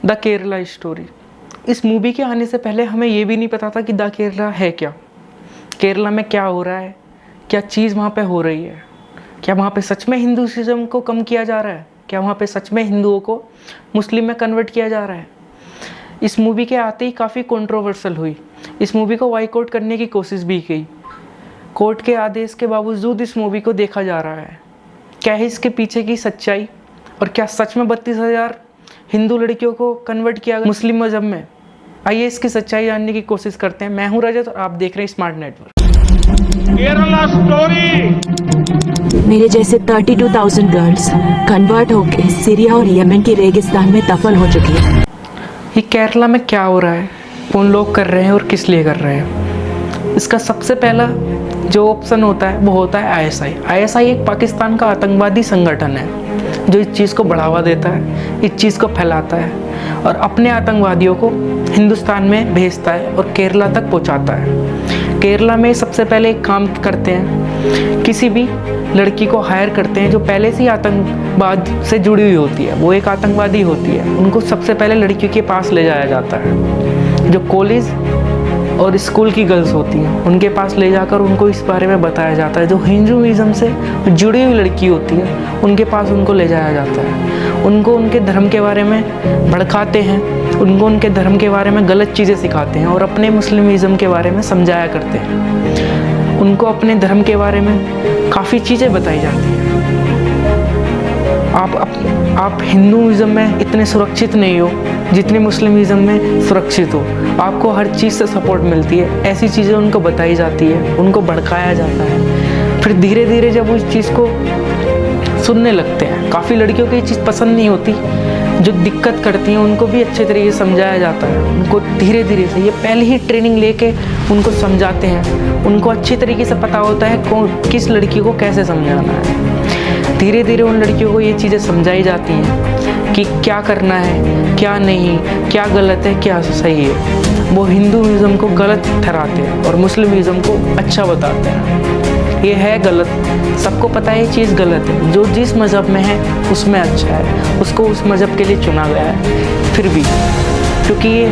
The Kerala story. इस movie के आने से पहले हमें ये भी नहीं पता था कि द केरला है क्या, केरला में क्या हो रहा है, क्या चीज़ वहाँ पे हो रही है, क्या वहाँ पे सच में हिंदुइज्म को कम किया जा रहा है, क्या वहाँ पे सच में हिंदुओं को मुस्लिम में कन्वर्ट किया जा रहा है। इस मूवी के आते ही काफ़ी कंट्रोवर्शियल हुई। इस मूवी को बायकॉट करने की कोशिश भी की। कोर्ट के आदेश के बावजूद इस मूवी को देखा जा रहा है। क्या है इसके पीछे की सच्चाई, और क्या सच में 32,000 हिंदू लड़कियों को कन्वर्ट किया मुस्लिम मजहब में? आइए इसकी सच्चाई जानने की कोशिश करते हैं। मैं हूं रजत और आप देख रहे हैं स्मार्ट नेटवर्क। केरला स्टोरी। मेरे जैसे 32,000 गर्ल्स कन्वर्ट होकर सीरिया और यमन के रेगिस्तान में दफन हो चुकी है। ये केरला में क्या हो रहा है, कौन लोग कर रहे हैं और किस लिए कर रहे हैं? इसका सबसे पहला जो ऑप्शन होता है वो होता है आईएसआई। आईएसआई एक पाकिस्तान का आतंकवादी संगठन है जो इस चीज़ को बढ़ावा देता है, इस चीज़ को फैलाता है और अपने आतंकवादियों को हिंदुस्तान में भेजता है और केरला तक पहुंचाता है। केरला में सबसे पहले एक काम करते हैं, किसी भी लड़की को हायर करते हैं जो पहले से ही आतंकवाद से जुड़ी हुई होती है, वो एक आतंकवादी होती है। उनको सबसे पहले लड़कियों के पास ले जाया जाता है, जो कॉलेज और स्कूल की गर्ल्स होती हैं उनके पास ले जाकर उनको इस बारे में बताया जाता है। जो हिंदुइज्म से जुड़ी हुई लड़की होती है उनके पास उनको ले जाया जाता है, उनको उनके धर्म के बारे में भड़काते हैं, उनको उनके धर्म के बारे में गलत चीज़ें सिखाते हैं और अपने मुस्लिमिज़्म के बारे में समझाया करते हैं। उनको अपने धर्म के बारे में काफ़ी चीज़ें बताई जाती हैं। आप हिंदुइज्म में इतने सुरक्षित नहीं हो जितने मुस्लिमिज़म में सुरक्षित हो, आपको हर चीज़ से सपोर्ट मिलती है, ऐसी चीज़ें उनको बताई जाती है, उनको भड़काया जाता है। फिर धीरे धीरे जब वो इस चीज़ को सुनने लगते हैं, काफ़ी लड़कियों को ये चीज़ पसंद नहीं होती, जो दिक्कत करती हैं उनको भी अच्छे तरीके से समझाया जाता है। उनको धीरे धीरे से ये पहले ही ट्रेनिंग लेके उनको समझाते हैं, उनको अच्छी तरीके से पता होता है किस लड़की को कैसे समझाना है। धीरे धीरे उन लड़कियों को ये चीज़ें समझाई जाती हैं कि क्या करना है, क्या नहीं, क्या गलत है, क्या सही है। वो हिंदुइज्म को गलत ठहराते हैं और मुस्लिमिज़म को अच्छा बताते हैं। ये है गलत, सबको पता है ये चीज़ गलत है। जो जिस मज़हब में है उसमें अच्छा है, उसको उस मज़हब के लिए चुना गया है। फिर भी क्योंकि ये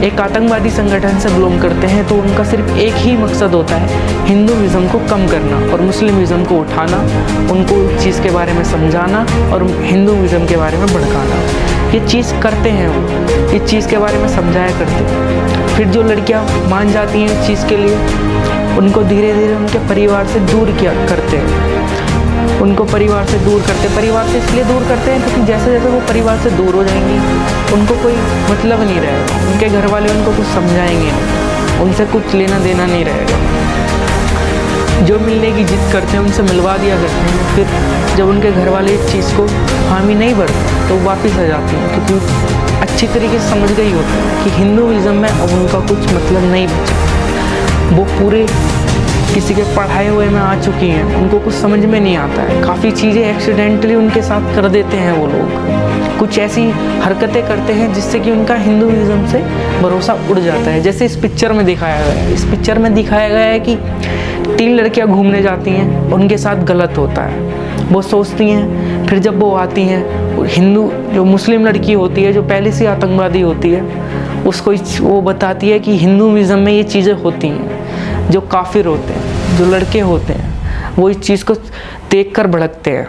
एक आतंकवादी संगठन से बिलोंग करते हैं तो उनका सिर्फ एक ही मकसद होता है, हिंदुइज्म को कम करना और मुस्लिमिज़म को उठाना, उनको इस चीज़ के बारे में समझाना और हिंदुइज्म के बारे में भड़काना। ये चीज़ करते हैं वो, इस चीज़ के बारे में समझाया करते हैं। फिर जो लड़कियाँ मान जाती हैं इस चीज़ के लिए, उनको धीरे धीरे उनके परिवार से दूर किया करते हैं, उनको परिवार से दूर करते। परिवार से इसलिए दूर करते हैं क्योंकि जैसे जैसे वो परिवार से दूर हो जाएंगी उनको कोई मतलब नहीं रहेगा, उनके घर वाले उनको कुछ समझाएंगे नहीं, उनसे कुछ लेना देना नहीं रहेगा। जो मिलने की जिद करते हैं उनसे मिलवा दिया करते हैं। फिर जब उनके घर वाले इस चीज़ को हामी नहीं भरते तो वापस आ जाती हैं, क्योंकि अच्छी तरीके से समझ गई होती है कि हिंदुइज्म में अब उनका कुछ मतलब नहीं बचा। वो पूरे किसी के पढ़ाए हुए में आ चुकी हैं, उनको कुछ समझ में नहीं आता है। काफ़ी चीज़ें एक्सीडेंटली उनके साथ कर देते हैं वो लोग, कुछ ऐसी हरकतें करते हैं जिससे कि उनका हिंदुइज्म से भरोसा उड़ जाता है। जैसे इस पिक्चर में दिखाया गया है, इस पिक्चर में दिखाया गया है कि 3 लड़कियां घूमने जाती हैं, उनके साथ गलत होता है। वो सोचती हैं, फिर जब वो आती हैं, हिंदू जो मुस्लिम लड़की होती है जो पहले से आतंकवादी होती है उसको वो बताती है कि हिंदुइज्म में ये चीज़ें होती हैं। जो काफिर होते हैं, जो लड़के होते हैं, वो इस चीज़ को देखकर भड़कते हैं,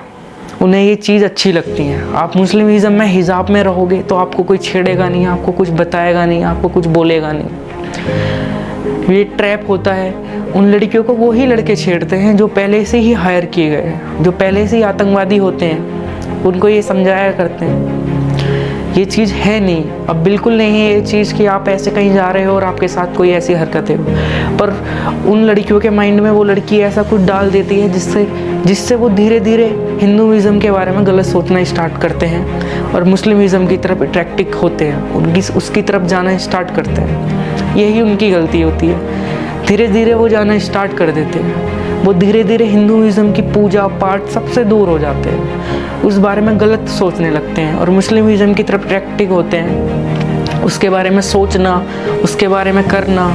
उन्हें ये चीज़ अच्छी लगती है। आप मुस्लिमिज़म में हिजाब में रहोगे तो आपको कोई छेड़ेगा नहीं, आपको कुछ बताएगा नहीं, आपको कुछ बोलेगा नहीं। ये ट्रैप होता है, उन लड़कियों को वही लड़के छेड़ते हैं जो पहले से ही हायर किए गए हैं, जो पहले से ही आतंकवादी होते हैं, उनको ये समझाया करते हैं ये चीज़ है नहीं, अब बिल्कुल नहीं है ये चीज़ कि आप ऐसे कहीं जा रहे हो और आपके साथ कोई ऐसी हरकतें हो। पर उन लड़कियों के माइंड में वो लड़की ऐसा कुछ डाल देती है जिससे वो धीरे धीरे हिंदुइज्म के बारे में गलत सोचना स्टार्ट करते हैं और मुस्लिमिज़म की तरफ अट्रैक्टिव होते हैं, उसकी तरफ जाना स्टार्ट करते हैं। यही उनकी गलती होती है। धीरे धीरे वो जाना स्टार्ट कर देते हैं, वो धीरे धीरे हिंदुइज्म की पूजा पाठ सबसे दूर हो जाते हैं, उस बारे में गलत सोचने लगते हैं और मुस्लिमिज़म की तरफ अट्रैक्टिव होते हैं। उसके बारे में सोचना, उसके बारे में करना,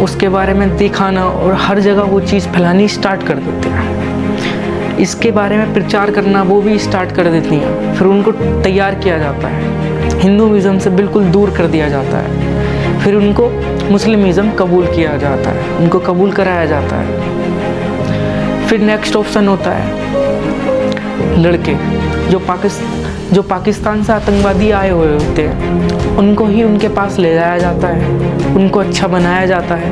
उसके बारे में दिखाना और हर जगह वो चीज़ फैलानी स्टार्ट कर देते हैं। इसके बारे में प्रचार करना वो भी स्टार्ट कर देती हैं। फिर उनको तैयार किया जाता है हिंदुइज़्म से बिल्कुल दूर कर दिया जाता है। फिर उनको मुस्लिमिज़्म कबूल किया जाता है, उनको कबूल कराया जाता है। फिर नेक्स्ट ऑप्शन होता है लड़के जो पाकिस्तान से आतंकवादी आए हुए होते हैं, उनको ही उनके पास ले जाया जाता है, उनको अच्छा बनाया जाता है,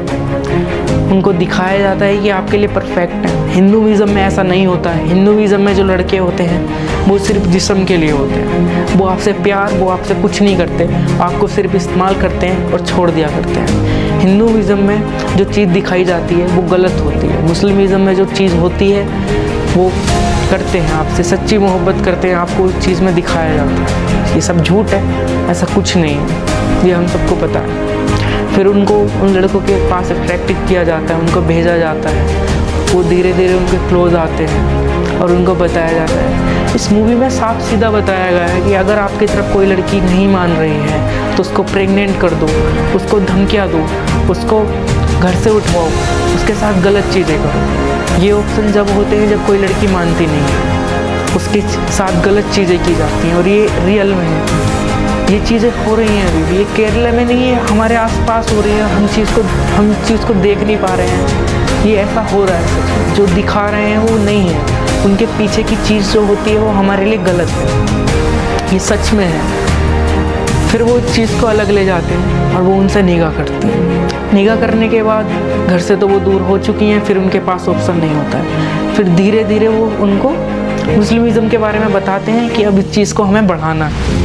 उनको दिखाया जाता है कि आपके लिए परफेक्ट है। हिंदुइज़्म में ऐसा नहीं होता है। हिंदुइज़्म में जो लड़के होते हैं वो सिर्फ जिस्म के लिए होते हैं, वो आपसे प्यार, वो आपसे कुछ नहीं करते, आपको सिर्फ इस्तेमाल करते हैं और छोड़ दिया करते हैं। हिंदुइज़्म में जो चीज़ दिखाई जाती है वो गलत होती है। मुस्लिमिज़्म में जो चीज़ होती है वो करते हैं, आपसे सच्ची मोहब्बत करते हैं, आपको उस चीज़ में दिखाया जाता है। ये सब झूठ है, ऐसा कुछ नहीं है, ये हम सबको पता है। फिर उनको उन लड़कों के पास अट्रैक्टिव किया जाता है, उनको भेजा जाता है, वो धीरे धीरे उनके क्लोज आते हैं और उनको बताया जाता है। इस मूवी में साफ सीधा बताया गया है कि अगर आपकी तरफ कोई लड़की नहीं मान रही है तो उसको प्रेग्नेंट कर दो, उसको धमकियाँ दो, उसको घर से उठवाओ, उसके साथ गलत चीज़ें करो। ये ऑप्शन जब होते हैं जब कोई लड़की मानती नहीं है, उसके साथ गलत चीज़ें की जाती हैं और ये रियल में है। ये चीज़ें हो रही हैं अभी भी, ये केरला में नहीं है, हमारे आसपास हो रही है। हम चीज़ को देख नहीं पा रहे हैं, ये ऐसा हो रहा है सच में। जो दिखा रहे हैं वो नहीं है, उनके पीछे की चीज़ जो होती है वो हमारे लिए गलत है, ये सच में है। फिर वो इस चीज़ को अलग ले जाते हैं और वो उनसे निगाह करते हैं। निगाह करने के बाद घर से तो वो दूर हो चुकी हैं, फिर उनके पास ऑप्शन नहीं होता है। फिर धीरे धीरे वो उनको मुस्लिमिज़्म के बारे में बताते हैं कि अब इस चीज़ को हमें बढ़ाना है।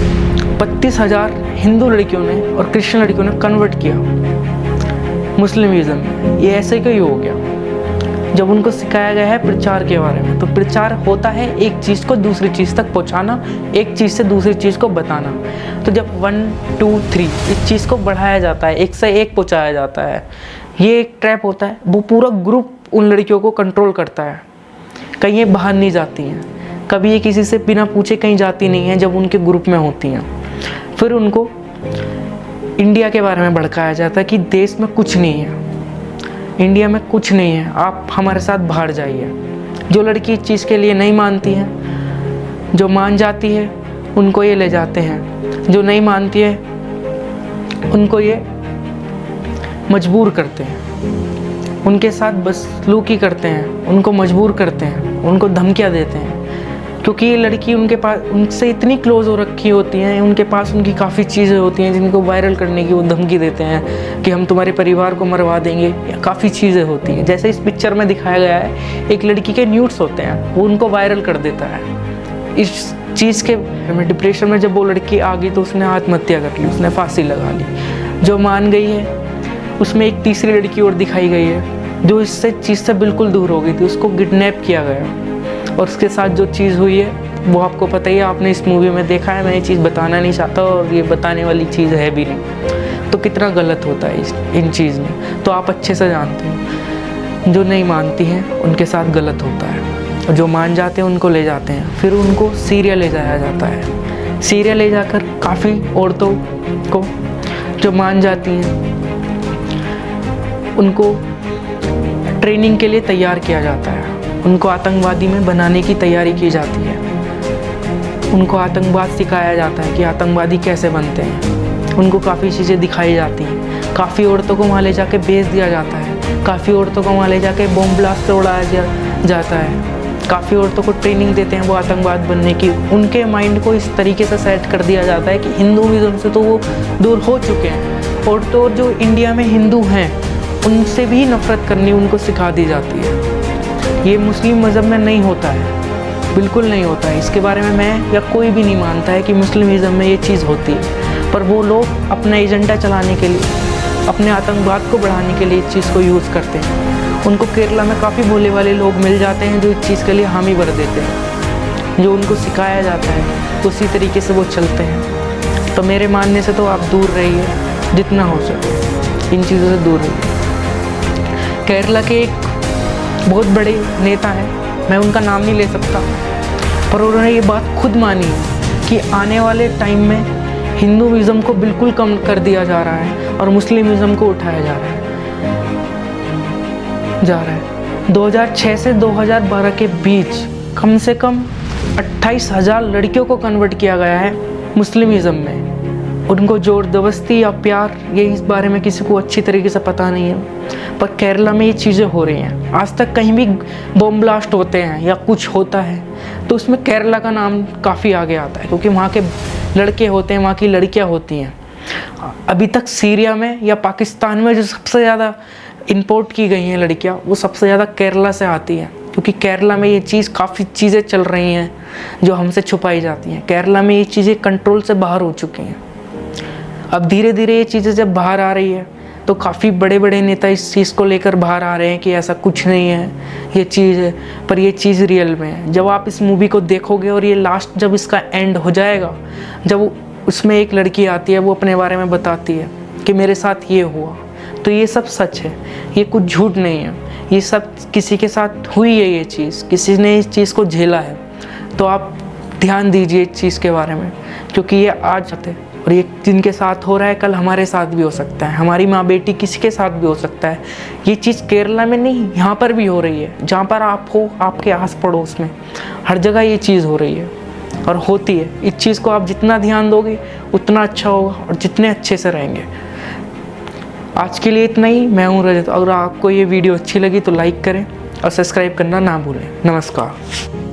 32,000 हिंदू लड़कियों ने और क्रिश्चियन लड़कियों ने कन्वर्ट किया मुस्लिमिज़्म में। ये ऐसे क्यों हो गया? जब उनको सिखाया गया है प्रचार के बारे में, तो प्रचार होता है एक चीज़ को दूसरी चीज़ तक पहुंचाना, एक चीज़ से दूसरी चीज़ को बताना। तो जब 1, 2, 3 इस चीज़ को बढ़ाया जाता है, एक से एक पहुंचाया जाता है, ये एक ट्रैप होता है। वो पूरा ग्रुप उन लड़कियों को कंट्रोल करता है, कहीं ये बाहर नहीं जाती हैं, कभी ये किसी से बिना पूछे कहीं जाती नहीं हैं जब उनके ग्रुप में होती हैं। फिर उनको इंडिया के बारे में भड़काया जाता है कि देश में कुछ नहीं है, इंडिया में कुछ नहीं है, आप हमारे साथ बाहर जाइए। जो लड़की इस चीज़ के लिए नहीं मानती है, जो मान जाती है, उनको ये ले जाते हैं, जो नहीं मानती है उनको ये मजबूर करते हैं, उनके साथ बदसलूकी करते हैं, उनको मजबूर करते हैं, उनको धमकियाँ देते हैं। क्योंकि ये लड़की उनके पास उनसे इतनी क्लोज हो रखी होती हैं, उनके पास उनकी काफ़ी चीज़ें होती हैं जिनको वायरल करने की वो धमकी देते हैं कि हम तुम्हारे परिवार को मरवा देंगे, या काफ़ी चीज़ें होती हैं। जैसे इस पिक्चर में दिखाया गया है, एक लड़की के न्यूड्स होते हैं, वो उनको वायरल कर देता है। इस चीज़ के डिप्रेशन में जब वो लड़की आ गई तो उसने आत्महत्या कर ली, उसने फांसी लगा ली। जो मान गई है उसमें एक तीसरी लड़की और दिखाई गई है जो इससे चीज़ से बिल्कुल दूर हो गई थी, उसको किडनैप किया गया और उसके साथ जो चीज़ हुई है वो आपको पता ही है, आपने इस मूवी में देखा है। मैं ये चीज़ बताना नहीं चाहता और ये बताने वाली चीज़ है भी नहीं। तो कितना गलत होता है इन चीज़ में, तो आप अच्छे से जानते हो। जो नहीं मानती हैं उनके साथ गलत होता है, और जो मान जाते हैं उनको ले जाते हैं। फिर उनको सीरिया ले जाया जाता है। सीरिया ले जाकर काफ़ी औरतों को जो मान जाती हैं उनको ट्रेनिंग के लिए तैयार किया जाता है, उनको आतंकवादी में बनाने की तैयारी की जाती है, उनको आतंकवाद सिखाया जाता है कि आतंकवादी कैसे बनते हैं। उनको काफ़ी चीज़ें दिखाई जाती हैं। काफ़ी औरतों को वहाँ ले जाके भेज दिया जाता है, काफ़ी औरतों को वहाँ ले जाके बॉम्ब ब्लास्ट से उड़ाया जाता है, काफ़ी औरतों को ट्रेनिंग देते हैं वो आतंकवाद बनने की। उनके माइंड को इस तरीके से सेट कर दिया जाता है कि हिंदुइज़्म से तो वो दूर हो चुके हैं, और तो जो इंडिया में हिंदू हैं उनसे भी नफ़रत करनी उनको सिखा दी जाती है। ये मुस्लिम मज़हब में नहीं होता है, बिल्कुल नहीं होता है। इसके बारे में मैं या कोई भी नहीं मानता है कि मुस्लिमिज़्म में ये चीज़ होती है, पर वो लोग अपना एजेंडा चलाने के लिए, अपने आतंकवाद को बढ़ाने के लिए इस चीज़ को यूज़ करते हैं। उनको केरला में काफ़ी भोले वाले लोग मिल जाते हैं जो इस चीज़ के लिए हामी भर देते हैं। जो उनको सिखाया जाता है उसी तरीके से वो चलते हैं। तो मेरे मानने से तो आप दूर रहिए, जितना हो सके इन चीज़ों से दूर रहिए। केरला के एक बहुत बड़े नेता हैं, मैं उनका नाम नहीं ले सकता, पर उन्होंने ये बात खुद मानी कि आने वाले टाइम में हिंदुइज़्म को बिल्कुल कम कर दिया जा रहा है और मुस्लिमिज़्म को उठाया जा रहा है। 2006 से 2012 के बीच कम से कम 28,000 लड़कियों को कन्वर्ट किया गया है मुस्लिमिज़्म में। उनको ज़बरदस्ती या प्यार, ये इस बारे में किसी को अच्छी तरीके से पता नहीं है, पर केरला में ये चीज़ें हो रही हैं। आज तक कहीं भी बम ब्लास्ट होते हैं या कुछ होता है तो उसमें केरला का नाम काफ़ी आगे आता है, क्योंकि वहाँ के लड़के होते हैं, वहाँ की लड़कियाँ होती हैं। अभी तक सीरिया में या पाकिस्तान में जो सबसे ज़्यादा इंपोर्ट की गई हैं लड़कियाँ, वो सबसे ज़्यादा केरला से आती हैं, क्योंकि केरला में ये चीज़, काफ़ी चीज़ें चल रही हैं जो हमसे छुपाई जाती हैं। केरला में ये चीज़ें कंट्रोल से बाहर हो चुकी हैं। अब धीरे धीरे ये चीज़ें जब बाहर आ रही है तो काफ़ी बड़े बड़े नेता इस चीज़ को लेकर बाहर आ रहे हैं कि ऐसा कुछ नहीं है, ये चीज़ है, पर ये चीज़ रियल में है। जब आप इस मूवी को देखोगे और ये लास्ट जब इसका एंड हो जाएगा, जब उसमें एक लड़की आती है, वो अपने बारे में बताती है कि मेरे साथ ये हुआ, तो ये सब सच है, ये कुछ झूठ नहीं है, ये सब किसी के साथ हुई है, ये चीज़ किसी ने इस चीज़ को झेला है। तो आप ध्यान दीजिए इस चीज़ के बारे में, क्योंकि ये आज है और ये जिनके साथ हो रहा है कल हमारे साथ भी हो सकता है, हमारी माँ बेटी किसी के साथ भी हो सकता है। ये चीज़ केरला में नहीं, यहाँ पर भी हो रही है, जहाँ पर आप हो, आपके आस पड़ोस में, हर जगह ये चीज़ हो रही है और होती है। इस चीज़ को आप जितना ध्यान दोगे उतना अच्छा होगा और जितने अच्छे से रहेंगे। आज के लिए इतना ही। मैं हूँ रजत। अगर आपको ये वीडियो अच्छी लगी तो लाइक करें और सब्सक्राइब करना ना भूलें। नमस्कार।